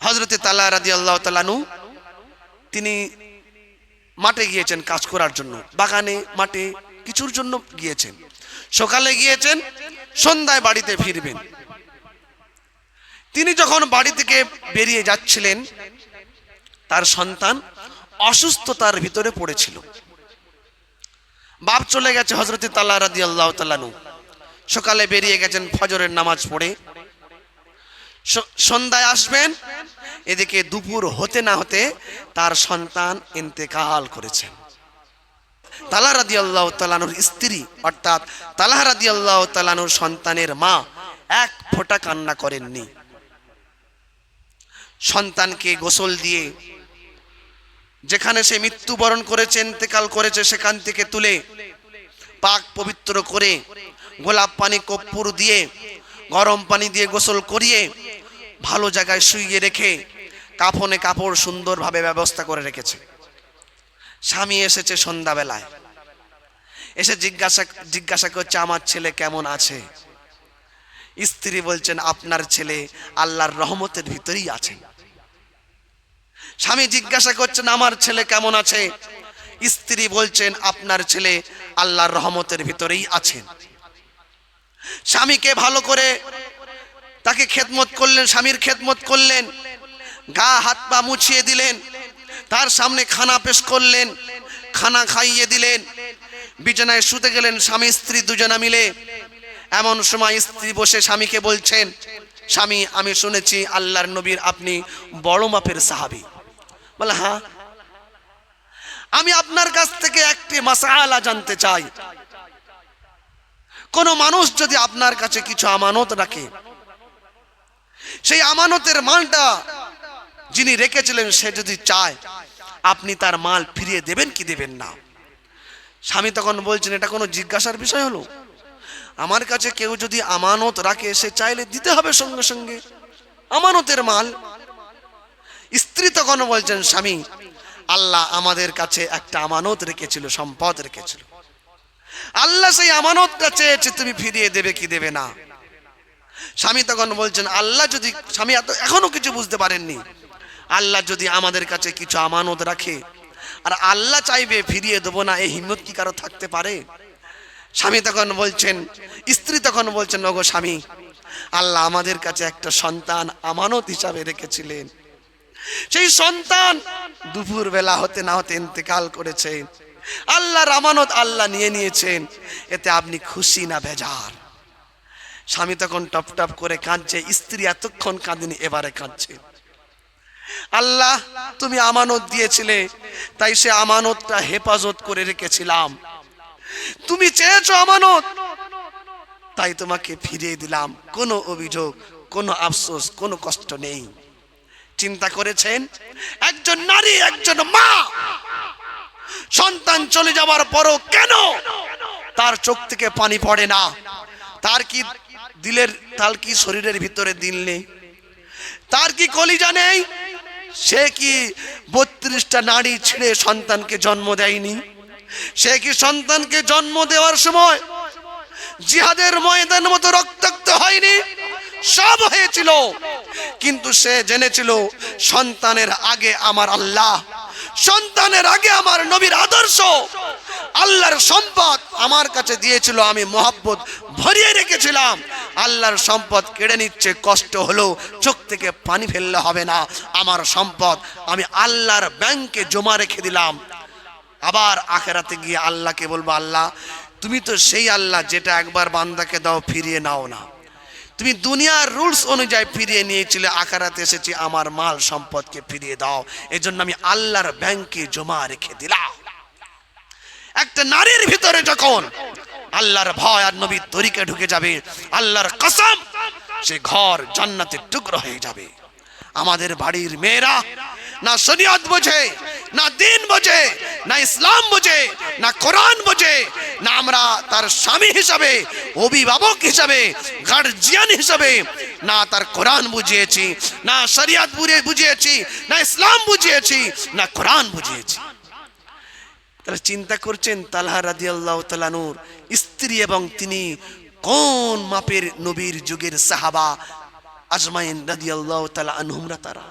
হযরতে তালহা রাদিয়াল্লাহু তাআলা আনহু তিনি মাঠে গিয়েছেন কাজ করার জন্য, বাগানে মাঠে কিছুর জন্য গিয়েছেন। সকালে গিয়েছেন, সন্ধ্যায় বাড়িতে ফিরবেন। তিনি যখন বাড়ি থেকে বেরিয়ে যাচ্ছিলেন, তার সন্তান অসুস্থতার ভিতরে পড়েছিল। বাপ চলে গেছে হযরতে তালহা রাদিয়াল্লাহু তাআলা আনহু, সকালে বেরিয়ে গেছেন ফজরের নামাজ পড়ে, সন্ধ্যায় আসবেন। এদিকে দুপুর হতে না হতে তার সন্তান ইন্তেকাল করেছেন। তালহা রাদিয়াল্লাহু তাআলা আনহুর স্ত্রী অর্থাৎ তালহা রাদিয়াল্লাহু তাআলা আনহুর সন্তানের মা এক ফোঁটা কান্না করেননি। সন্তানকে গোসল দিয়ে যেখানে সে মৃত্যুবরণ করেছে, ইন্তেকাল করেছে, সেখান থেকে তুলে পাক পবিত্র করে গোলাপ পানি কর্পূর দিয়ে গরম পানি দিয়ে গোসল করিয়ে ভালো জায়গায় শুইয়ে রেখে কাফনে কাপড় সুন্দরভাবে ব্যবস্থা করে রেখেছে। স্বামী এসেছে সন্ধ্যাবেলায়, এসে জিজ্ঞাসা করছে আমার ছেলে কেমন আছে। স্ত্রী বলছেন আপনার ছেলে আল্লাহর রহমতের ভিতরেই আছেন। স্বামী জিজ্ঞাসা করছেন আমার ছেলে কেমন আছে। স্ত্রী বলছেন আপনার ছেলে আল্লাহর রহমতের ভিতরেই আছেন। স্বামীকে ভালো করে তাকে খেদমত করলেন, স্বামীর খেদমত করলেন, গা হাত পা মুছিয়ে দিলেন, তার সামনে খানা পেশ করলেন, খানা খাইয়ে দিলেন, বিছানায় শুতে গেলেন স্বামী স্ত্রী দুজনা মিলে। এমন সময় স্ত্রী বসে স্বামীকে বলছেন, স্বামী আমি শুনেছি আল্লাহর নবীর আপনি বড় মাপের সাহাবী। বলে হ্যাঁ, আমি আপনার কাছ থেকে একটি মাসআলা জানতে চাই। কোন মানুষ যদি আপনার কাছে কিছু আমানত রাখে, সেই আমানতের মালটা যিনি রেখেছিলেন সে যদি চায়, আপনি তার মাল ফিরিয়ে দেবেন কি দেবেন না? স্বামী তখন বলছেন এটা কোনো জিজ্ঞাসার বিষয় হলো? আমার কাছে কেউ যদি আমানত রাখে সে চাইলে দিতে হবে সঙ্গে সঙ্গে আমানতের মাল। স্ত্রী তখন বলছেন স্বামী আল্লাহ আমাদের কাছে একটা আমানত রেখেছিল, সম্পদ রেখেছিল, আল্লাহ সেই আমানতটা চেয়েছে তুমি ফিরিয়ে দেবে কি দেবে না। স্বামী তখন বলছেন আল্লাহ যদি, স্বামী এখনো কিছু বুঝতে পারেননি, আল্লাহ যদি আমাদের কাছে কিছু আমানত রাখে আর আল্লাহ চাইবে ফিরিয়ে দেবো না, এই হিম্মত কি কারো থাকতে পারে? স্বামী তখন বলছেন, স্ত্রী তখন বলছেন ওগো স্বামী, আল্লাহ আমাদের কাছে একটা সন্তান আমানত হিসাবে রেখেছিলেন, সেই সন্তান দুপুর বেলা হতে না হতে ইন্তেকাল করেছে, আল্লাহর আমানত আল্লাহ নিয়ে নিয়েছেন, এতে আপনি খুশি না বেজার? স্বামী তখন টপ টপ করে কাঁদছে, স্ত্রী এতক্ষণ কাঁদেনি, এবারে কাঁদছে। আল্লাহ তুমি আমানত দিয়েছিলে, তাই সে আমানতটা হেফাজত করে রেখেছিলাম, তুমি চেয়েছো আমানত তাই তোমাকে ফিরিয়ে দিলাম, কোনো অভিযোগ, কোনো আফসোস, কোনো কষ্ট নেই। চিন্তা করেছেন একজন নারী, একজন মা সন্তান চলে যাওয়ার পরও কেন তার চোখ থেকে পানি পড়ে না? তার কি দিলের, তার কি শরীরের ভিতরে দিল নেই? তার কি কলিজা নেই? সে কি 32টা নাড়ি ছিঁড়ে সন্তানকে জন্ম দেয়নি? সে কি সন্তানকে জন্ম দেওয়ার সময় জিহাদের ময়দান মতো রক্তাক্ত হয়নি? সব হয়েছিল, কিন্তু সে জেনেছিল সন্তানের আগে আমার আল্লাহ, সন্তানের আগে আমার নবীর আদর্শ, আল্লাহর সম্পদ আমার কাছে দিয়েছিল, আমি মহব্বত ভরিয়ে রেখেছিলাম। আল্লাহর সম্পদ কেড়ে নিচ্ছে, কষ্ট হলো, চোখ থেকে পানি ফেললে হবে না, আমার সম্পদ আমি আল্লাহর ব্যাংকে জমা রেখে দিলাম। আবার আখিরাতে গিয়ে আল্লাহকে বলবো আল্লাহ তুমি তো সেই আল্লাহ যেটা একবার বান্দাকে দাও ফিরিয়ে নাও না, তুমি দুনিয়ার রুলস অনুযায়ী ফিরিয়ে নিয়েছিলে, আখিরাতে এসেছি আমার মাল সম্পদকে ফিরিয়ে দাও, এজন্য আমি আল্লাহর ব্যাংকে জমা রেখে দিলাম। একটা নারীর ভিতরে যখন আল্লাহর ভয় আর নবীর তরিকা ঢুকে যাবে, আল্লাহর কসম সে ঘর জান্নাতের টুকরো হয়ে যাবে। আমাদের বাড়ির মেয়েরা না শরীয়ত বোঝে, না দ্বীন বোঝে, না ইসলাম বোঝে, না কোরআন বোঝে, না আমরা তার স্বামী হিসাবে, অভিভাবক হিসাবে, গার্জিয়ান হিসাবে না তার কোরআন বুঝিয়েছি, না শরীয়ত বুঝিয়েছি, না ইসলাম বুঝিয়েছি, না কোরআন বুঝিয়েছি। তারা চিন্তা করছেন তালহা রাদিয়াল্লাহু তাআলা নূর স্ত্রী এবং তিনি কোন মাপের নবীর যুগের সাহাবা আজমাইন রাদিয়াল্লাহু তাআলা আনহুমরা তারা।